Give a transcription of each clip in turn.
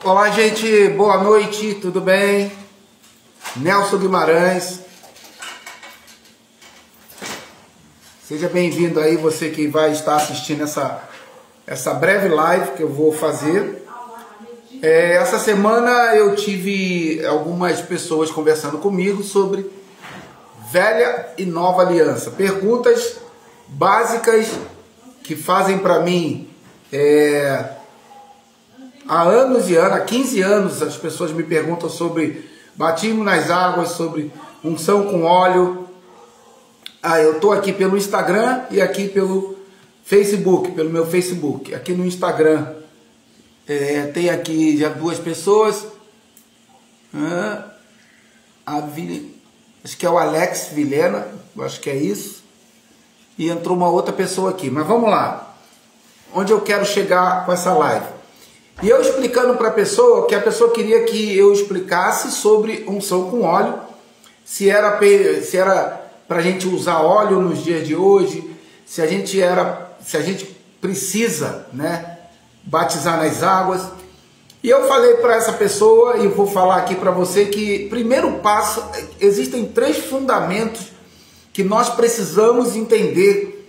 Olá, gente, boa noite, tudo bem? Nelson Guimarães. Seja bem-vindo aí, você que vai estar assistindo essa breve live que eu vou fazer. Essa semana eu tive algumas pessoas conversando comigo sobre velha e nova aliança. Perguntas básicas que fazem para mim há anos e anos, há 15 anos, as pessoas me perguntam sobre batismo nas águas, sobre unção com óleo. Eu estou aqui pelo Instagram e aqui pelo Facebook, pelo meu Facebook. Aqui no Instagram tem aqui já duas pessoas. Acho que é o Alex Vilhena, acho que é isso. E entrou uma outra pessoa aqui. Mas vamos lá. Onde eu quero chegar com essa live? E eu explicando para a pessoa que a pessoa queria que eu explicasse sobre unção com óleo, se era para a gente usar óleo nos dias de hoje, se a gente precisa, né, batizar nas águas. E eu falei para essa pessoa, e vou falar aqui para você, que primeiro passo, existem 3 fundamentos que nós precisamos entender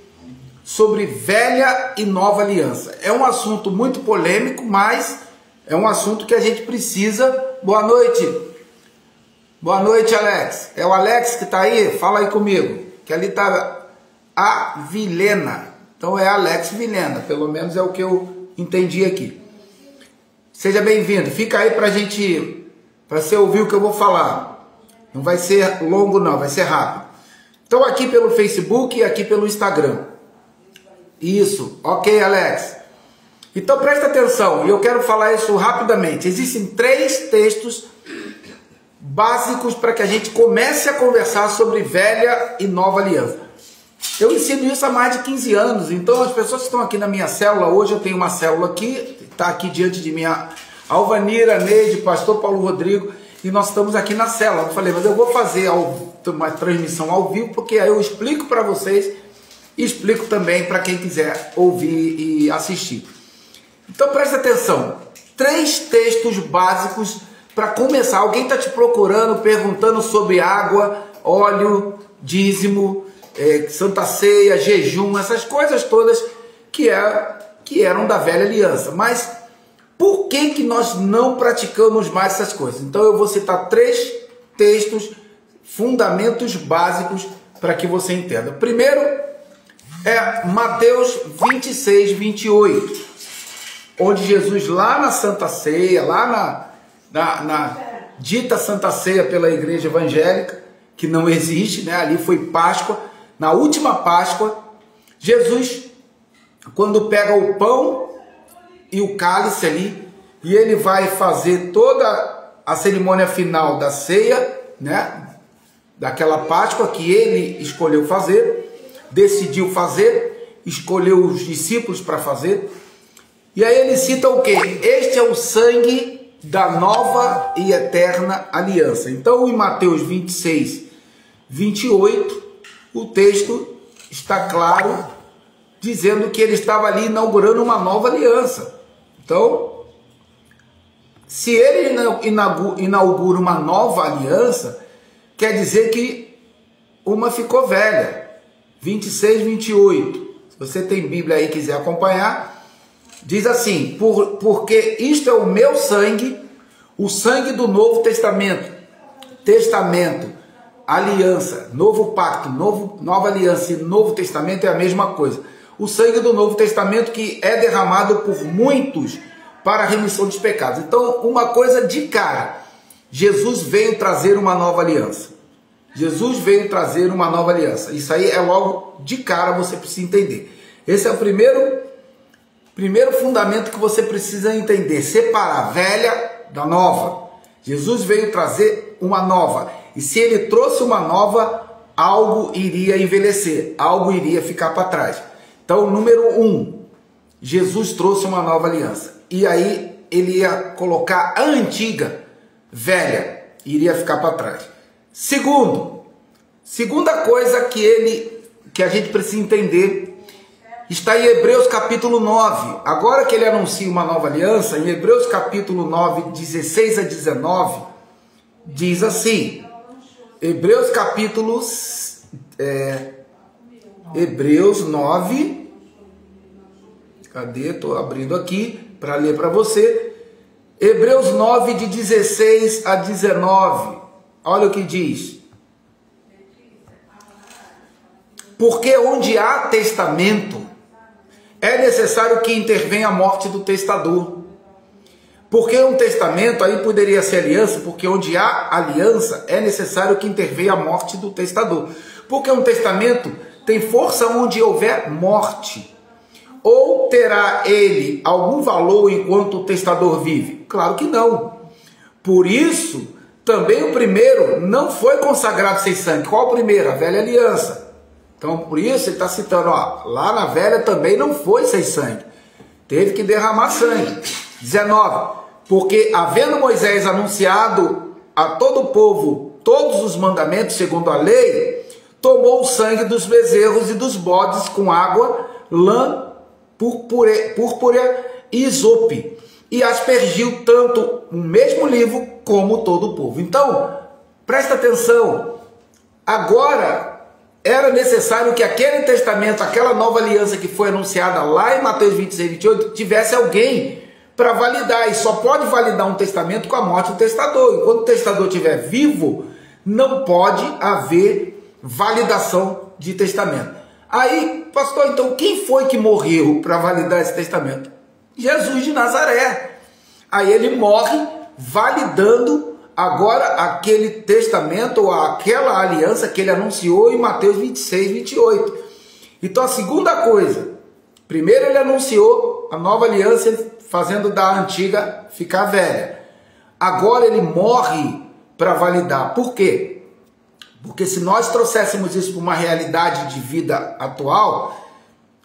sobre velha e nova aliança. É um assunto muito polêmico, mas é um assunto que a gente precisa. Boa noite. Boa noite, Alex. É o Alex que está aí? Fala aí comigo. Que ali está a Vilhena. Então é Alex Vilhena, pelo menos é o que eu entendi aqui. Seja bem-vindo. Fica aí para você ouvir o que eu vou falar. Não vai ser longo não, vai ser rápido. Então aqui pelo Facebook e aqui pelo Instagram. Isso, ok, Alex. Então presta atenção, e eu quero falar isso rapidamente. Existem 3 textos básicos para que a gente comece a conversar sobre velha e nova aliança. Eu ensino isso há mais de 15 anos, então as pessoas que estão aqui na minha célula, hoje eu tenho uma célula aqui, está aqui diante de mim a Alvanira, Neide, pastor Paulo Rodrigo, e nós estamos aqui na célula. Eu falei, mas eu vou fazer uma transmissão ao vivo, porque aí eu explico para vocês, e explico também para quem quiser ouvir e assistir. Então presta atenção, 3 textos básicos para começar. Alguém está te procurando, perguntando sobre água, óleo, dízimo, Santa Ceia, jejum, essas coisas todas que eram da velha aliança. Mas por que nós não praticamos mais essas coisas? Então eu vou citar 3 textos, fundamentos básicos para que você entenda. Primeiro é Mateus 26, 28, onde Jesus lá na Santa Ceia, lá na dita Santa Ceia pela igreja evangélica, que não existe, né? Ali foi Páscoa, na última Páscoa, Jesus, quando pega o pão e o cálice ali, e ele vai fazer toda a cerimônia final da ceia, né? Daquela Páscoa que ele escolheu fazer, decidiu fazer, escolheu os discípulos para fazer, e aí ele cita o quê? Este é o sangue da nova e eterna aliança. Então em Mateus 26, 28, o texto está claro, dizendo que ele estava ali inaugurando uma nova aliança. Então, se ele inaugura uma nova aliança, quer dizer que uma ficou velha. 26, 28. Se você tem Bíblia aí e quiser acompanhar, diz assim: porque isto é o meu sangue, o sangue do Novo Testamento. Testamento, aliança, novo pacto, nova aliança e Novo Testamento é a mesma coisa. O sangue do Novo Testamento que é derramado por muitos para a remissão dos pecados. Então, uma coisa de cara, Jesus veio trazer uma nova aliança. Jesus veio trazer uma nova aliança. Isso aí é logo de cara, você precisa entender. Esse é o primeiro fundamento que você precisa entender. Separar a velha da nova. Jesus veio trazer uma nova. E se ele trouxe uma nova, algo iria envelhecer. Algo iria ficar para trás. Então, número 1. Jesus trouxe uma nova aliança. E aí ele ia colocar a antiga, velha, iria ficar para trás. Segunda coisa que a gente precisa entender, está em Hebreus capítulo 9. Agora que ele anuncia uma nova aliança, em Hebreus capítulo 9, 16 a 19, diz assim, Hebreus Hebreus 9, cadê? Estou abrindo aqui para ler para você. Hebreus 9, de 16 a 19, olha o que diz. Porque onde há testamento, é necessário que intervenha a morte do testador. Porque um testamento, aí poderia ser aliança, porque onde há aliança, é necessário que intervenha a morte do testador. Porque um testamento tem força onde houver morte. Ou terá ele algum valor enquanto o testador vive? Claro que não. Por isso, também o primeiro não foi consagrado sem sangue. Qual o primeiro? A velha aliança. Então, por isso, ele está citando, ó, lá na velha também não foi sem sangue. Teve que derramar sangue. 19. Porque, havendo Moisés anunciado a todo o povo todos os mandamentos segundo a lei, tomou o sangue dos bezerros e dos bodes com água, lã, púrpura e isope, e aspergiu tanto o mesmo livro como todo o povo. Então, presta atenção, agora era necessário que aquele testamento, aquela nova aliança que foi anunciada lá em Mateus 26, 28, tivesse alguém para validar, e só pode validar um testamento com a morte do testador. Enquanto o testador estiver vivo, não pode haver validação de testamento. Aí, pastor, então quem foi que morreu para validar esse testamento? Jesus de Nazaré. Aí ele morre validando agora aquele testamento ou aquela aliança que ele anunciou em Mateus 26, 28. Então a segunda coisa, primeiro ele anunciou a nova aliança fazendo da antiga ficar velha. Agora ele morre para validar. Por quê? Porque se nós trouxéssemos isso para uma realidade de vida atual,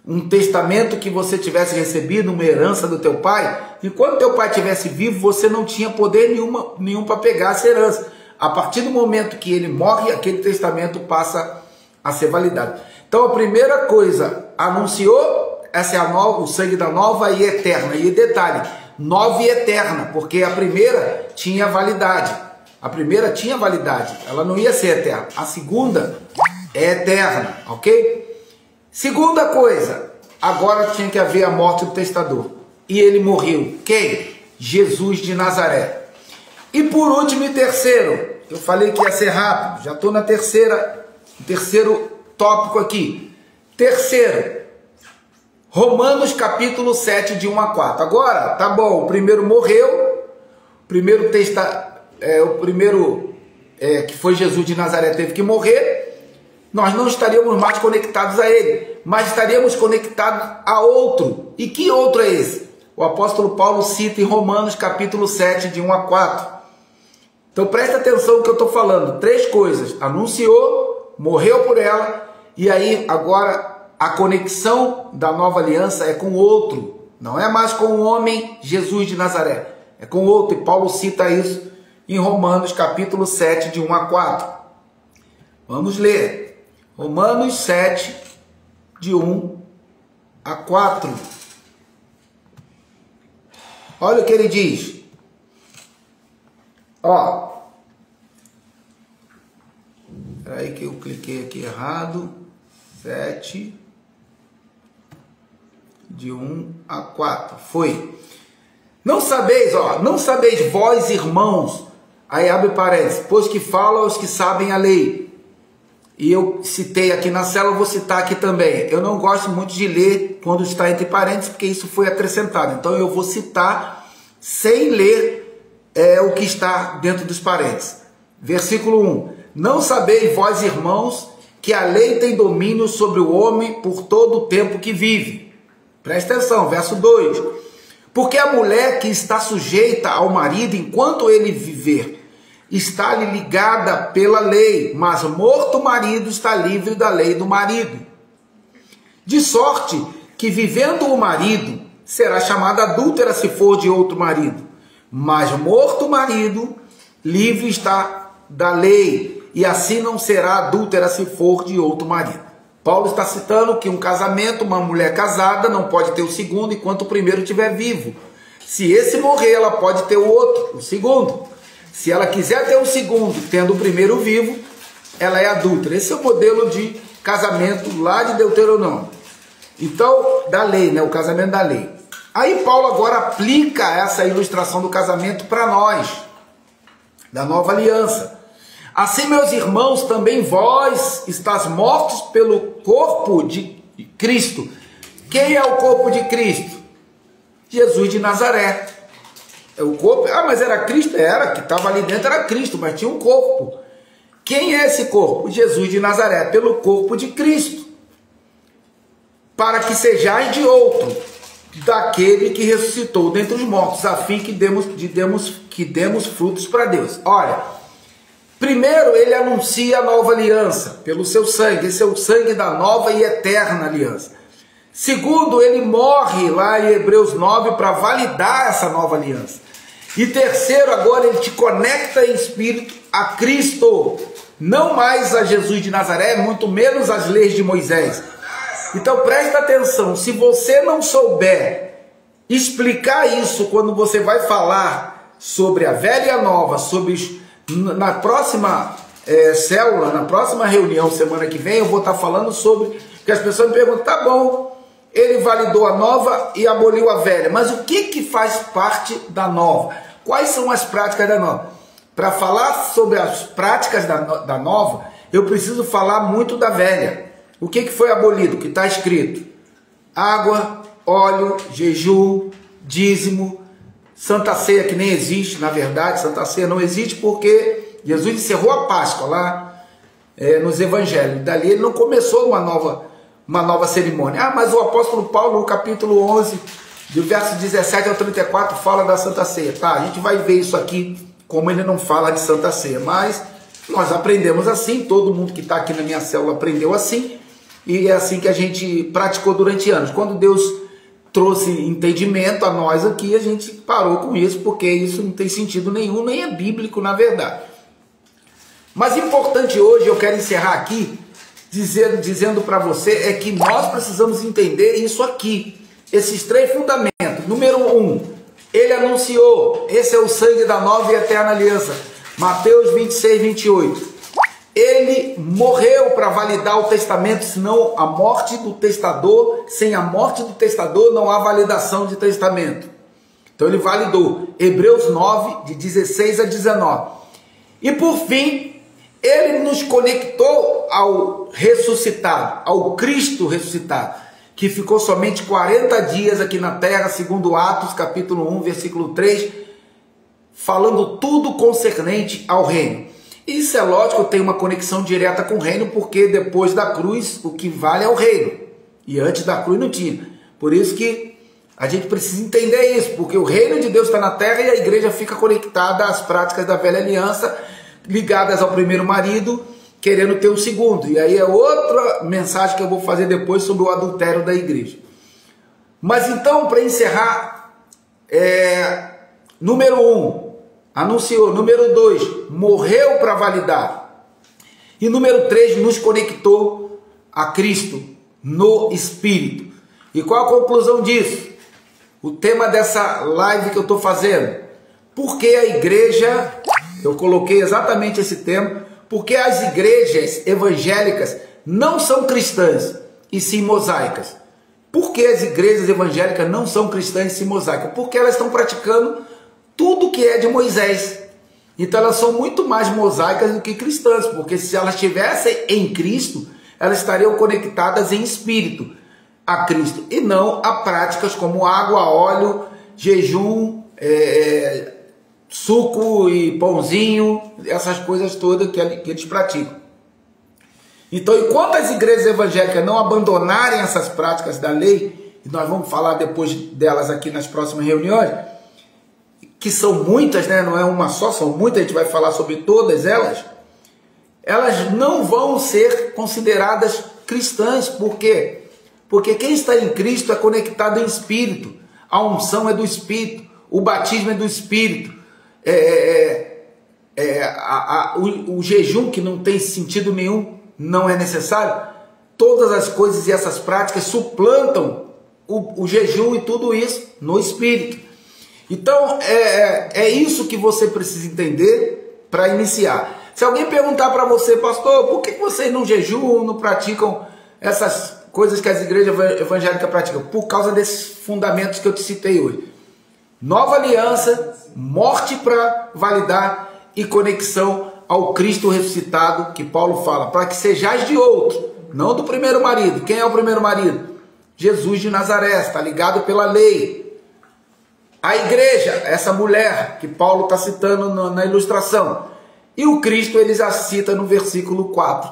um testamento que você tivesse recebido, uma herança do teu pai, enquanto teu pai estivesse vivo, você não tinha poder nenhum para pegar essa herança. A partir do momento que ele morre, aquele testamento passa a ser validado. Então a primeira coisa, anunciou, essa é a nova, o sangue da nova e eterna. E detalhe, nova e eterna, porque a primeira tinha validade. A primeira tinha validade, ela não ia ser eterna. A segunda é eterna, ok? Segunda coisa, agora tinha que haver a morte do testador. E ele morreu. Quem? Jesus de Nazaré. E por último e terceiro, eu falei que ia ser rápido, já estou na terceiro tópico aqui. Terceiro, Romanos capítulo 7, de 1 a 4. Agora, tá bom, o primeiro morreu, o primeiro que foi Jesus de Nazaré teve que morrer, nós não estaríamos mais conectados a ele, mas estaríamos conectados a outro. E que outro é esse? O apóstolo Paulo cita em Romanos capítulo 7, de 1 a 4. Então presta atenção no que eu estou falando. 3 coisas. Anunciou, morreu por ela, e aí agora a conexão da nova aliança é com outro. Não é mais com o homem Jesus de Nazaré, é com outro. E Paulo cita isso em Romanos capítulo 7, de 1 a 4. Vamos ler. Romanos 7, de 1 a 4. Olha o que ele diz. Ó. Espera aí que eu cliquei aqui errado. 7, de 1 a 4. Foi. Não sabeis vós, irmãos, aí abre parênteses, pois que fala aos que sabem a lei. E eu citei aqui na célula, vou citar aqui também. Eu não gosto muito de ler quando está entre parênteses, porque isso foi acrescentado. Então eu vou citar sem ler o que está dentro dos parênteses. Versículo 1. Não sabeis vós, irmãos, que a lei tem domínio sobre o homem por todo o tempo que vive. Presta atenção, verso 2. Porque a mulher que está sujeita ao marido enquanto ele viver, está-lhe ligada pela lei, mas morto o marido está livre da lei do marido. De sorte que, vivendo o marido, será chamada adúltera se for de outro marido. Mas morto o marido, livre está da lei, e assim não será adúltera se for de outro marido. Paulo está citando que um casamento, uma mulher casada não pode ter o segundo enquanto o primeiro estiver vivo. Se esse morrer, ela pode ter o outro, o segundo. Se ela quiser ter o segundo, tendo o primeiro vivo, ela é adúltera. Esse é o modelo de casamento lá de Deuteronômio. Então, da lei, né? O casamento da lei. Aí Paulo agora aplica essa ilustração do casamento para nós, da nova aliança. Assim, meus irmãos, também vós estás mortos pelo corpo de Cristo. Quem é o corpo de Cristo? Jesus de Nazaré. É o corpo. Ah, mas era Cristo? Era, que estava ali dentro era Cristo, mas tinha um corpo. Quem é esse corpo? Jesus de Nazaré, pelo corpo de Cristo. Para que sejais de outro, daquele que ressuscitou dentre os mortos, a fim que demos frutos para Deus. Olha, primeiro ele anuncia a nova aliança, pelo seu sangue. Esse é o sangue da nova e eterna aliança. Segundo, ele morre lá em Hebreus 9 para validar essa nova aliança. E terceiro, agora ele te conecta em espírito a Cristo, não mais a Jesus de Nazaré, muito menos as leis de Moisés. Então presta atenção, se você não souber explicar isso quando você vai falar sobre a velha e a nova, na próxima célula, na próxima reunião, semana que vem, eu vou estar falando sobre, que as pessoas me perguntam, tá bom, ele validou a nova e aboliu a velha, mas o que faz parte da nova? Quais são as práticas da nova? Para falar sobre as práticas da nova, eu preciso falar muito da velha. O que foi abolido? Que está escrito: água, óleo, jejum, dízimo, Santa Ceia, que nem existe, na verdade, Santa Ceia não existe porque Jesus encerrou a Páscoa lá nos Evangelhos. Dali ele não começou uma nova cerimônia. Ah, mas o apóstolo Paulo, no capítulo 11, do verso 17 ao 34, fala da Santa Ceia. Tá, a gente vai ver isso aqui, como ele não fala de Santa Ceia, mas nós aprendemos assim, todo mundo que está aqui na minha célula aprendeu assim, e é assim que a gente praticou durante anos. Quando Deus trouxe entendimento a nós aqui, a gente parou com isso, porque isso não tem sentido nenhum, nem é bíblico na verdade. Mas importante hoje, eu quero encerrar aqui, dizendo para você, é que nós precisamos entender isso aqui, esses três fundamentos. Número 1, ele anunciou, esse é o sangue da nova e eterna aliança, Mateus 26, 28. Ele morreu para validar o testamento, senão a morte do testador, sem a morte do testador não há validação de testamento. Então ele validou. Hebreus 9, de 16 a 19. E por fim, ele nos conectou ao ressuscitado, ao Cristo ressuscitado, que ficou somente 40 dias aqui na terra, segundo Atos, capítulo 1, versículo 3, falando tudo concernente ao reino. Isso é lógico, tem uma conexão direta com o reino, porque depois da cruz o que vale é o reino. E antes da cruz não tinha. Por isso que a gente precisa entender isso, porque o reino de Deus está na terra e a igreja fica conectada às práticas da velha aliança, ligadas ao primeiro marido, querendo ter o segundo. E aí é outra mensagem que eu vou fazer depois sobre o adultério da igreja. Mas então, para encerrar, número 1, anunciou. Número 2, morreu para validar. E número 3, nos conectou a Cristo no Espírito. E qual a conclusão disso? O tema dessa live que eu estou fazendo. Por que a igreja, eu coloquei exatamente esse tema, porque as igrejas evangélicas não são cristãs e sim mosaicas. Por que as igrejas evangélicas não são cristãs e sim mosaicas? Porque elas estão praticando tudo que é de Moisés. Então elas são muito mais mosaicas do que cristãs, porque se elas estivessem em Cristo, elas estariam conectadas em espírito a Cristo, e não a práticas como água, óleo, jejum, suco e pãozinho, essas coisas todas que eles praticam. Então, enquanto as igrejas evangélicas não abandonarem essas práticas da lei, e nós vamos falar depois delas aqui nas próximas reuniões, que são muitas, né? Não é uma só, são muitas, a gente vai falar sobre todas elas, elas não vão ser consideradas cristãs. Por quê? Porque quem está em Cristo é conectado em espírito, a unção é do Espírito, o batismo é do Espírito, o jejum, que não tem sentido nenhum, não é necessário, todas as coisas e essas práticas suplantam o jejum e tudo isso no espírito. Então, é isso que você precisa entender para iniciar. Se alguém perguntar para você, pastor, por que vocês não jejuam, não praticam essas coisas que as igrejas evangélicas praticam? Por causa desses fundamentos que eu te citei hoje. Nova aliança, morte para validar e conexão ao Cristo ressuscitado, que Paulo fala, para que sejais de outro, não do primeiro marido. Quem é o primeiro marido? Jesus de Nazaré, está ligado pela lei. A igreja, essa mulher que Paulo está citando na ilustração. E o Cristo ele já cita no versículo 4,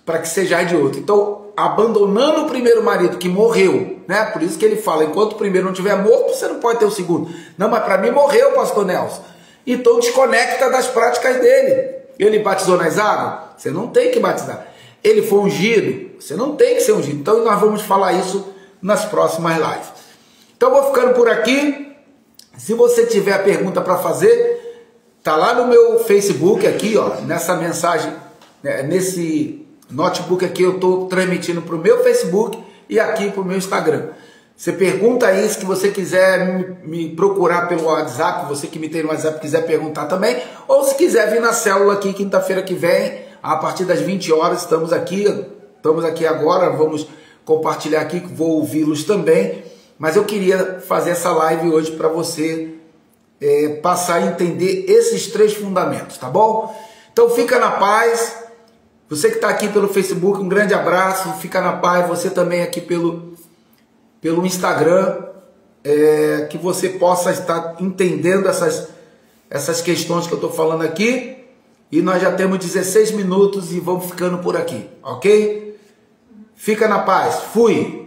para que sejais de outro. Então, abandonando o primeiro marido que morreu, né? Por isso que ele fala, enquanto o primeiro não estiver morto, você não pode ter o segundo. Não, mas para mim morreu, pastor Nelson. Então desconecta das práticas dele. Ele batizou nas águas? Você não tem que batizar. Ele foi ungido? Você não tem que ser ungido. Então nós vamos falar isso nas próximas lives. Então eu vou ficando por aqui. Se você tiver pergunta para fazer, tá lá no meu Facebook aqui, ó, nessa mensagem, nesse notebook aqui eu estou transmitindo para o meu Facebook e aqui para o meu Instagram. Você pergunta aí, se você quiser me procurar pelo WhatsApp, você que me tem no WhatsApp quiser perguntar também, ou se quiser vir na célula aqui quinta-feira que vem, a partir das 20 horas, estamos aqui agora, vamos compartilhar aqui, vou ouvi-los também, mas eu queria fazer essa live hoje para você passar a entender esses 3 fundamentos, tá bom? Então fica na paz. Você que está aqui pelo Facebook, um grande abraço, fica na paz. Você também aqui pelo Instagram, que você possa estar entendendo essas questões que eu estou falando aqui. E nós já temos 16 minutos e vamos ficando por aqui, ok? Fica na paz. Fui!